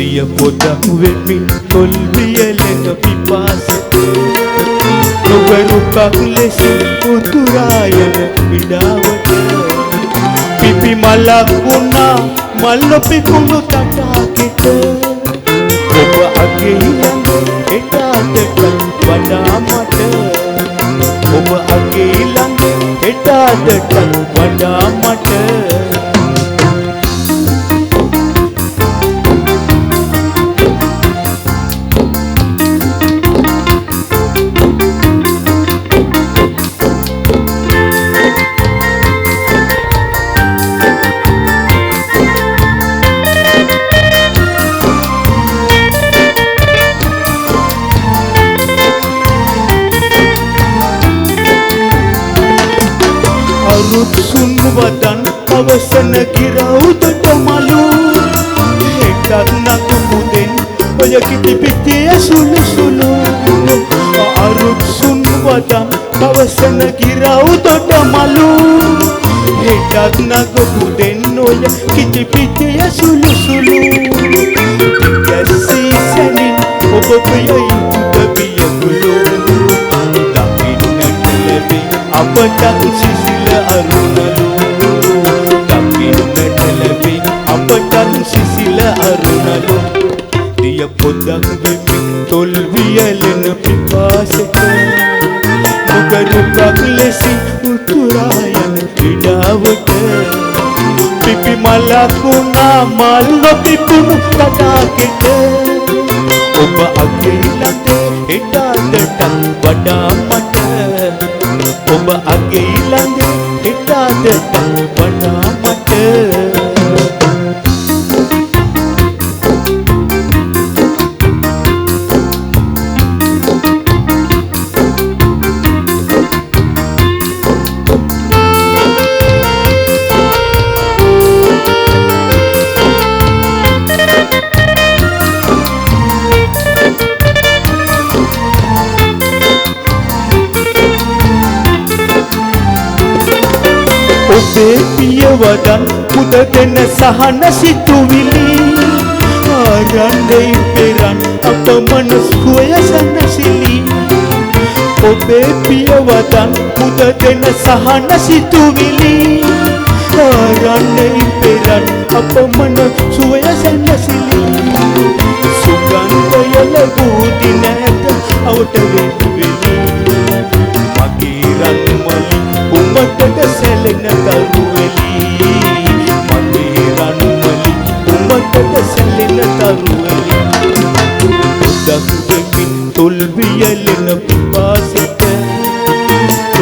දිය පොදක් වෙමින් තොල් වියලෙන පිපාසයට ඔබ රුකක් ලෙස උතුරා යන ඉඩාවට පිපි මලක් වුණා මල් නොපිපුණු තටාකෙට ඔබ අගේ ළඟ එටාටට වඩා මට ඔබ අගේ ළඟ එටාටට වඩා මට Rutsun badan අවසන ගිරවුදට මලු එකක් නකුමුදෙන් ඔය කිති පිටිය සුළු සුළු අරුත්සුන් වදන් අවසන ගිරවුදට මලු එකක් නකුමුදෙන් ඔය කිති පිටිය සුළු සුළු යැසී සැනින් ඔබ ප්‍රියයි උදවිය කුළු දකින්නට ලැබේ අපට සිසිල අරුණලු දකින්නට ලැබේ අපට සිසිල අරුණලු දිය පොදක් වෙමින් තොල් වියලෙන පිපාසයට ඔබ රුකක් ලෙසින් උතුරා යන ඉඩාවට පිපි මලක් වුණා මල් නොපිපුණු තටාකෙට ඔබ අගේ ළඟ එටාටට වඩා මට ඔබ අගේ ළඟ එටාටට වඩා මට ඔබේ පියවදන් පුද දෙන සහන සිතුවිලි ආරණ්ඩේ පෙරන් අප මනස්කුය සනසිලි ඔබේ පියවදන් පුද දෙන සහන සිතුවිලි ආරණ්ඩේ පෙරන් අප මනස්කුය සනසිලි සුගන්ධය ලැබූ දිනට අවට වෙවිලි මගේ රන්මලි උඹට සැලෙන තරුවෙලි මගේ රන්මලි උඹට සැලෙන තරුවෙලි උදක් දෙමින් තොල් වියලෙන පිපාසයට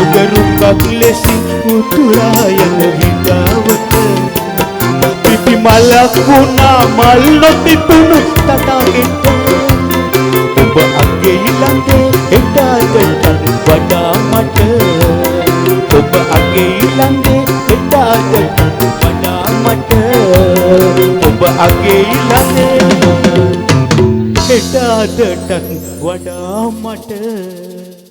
ඔබ රුකක් ලෙසින් උතුරා යන හිතාවට පිපි මලක් වුණා මල් නොපිපුණු තටාකෙට ඔබ අගේ ළඟ එටාටට වඩා මට ඔබ අගේ ළඟ එටාටට වඩා මට ඔබ අගේ ළඟ එටාටට වඩා මට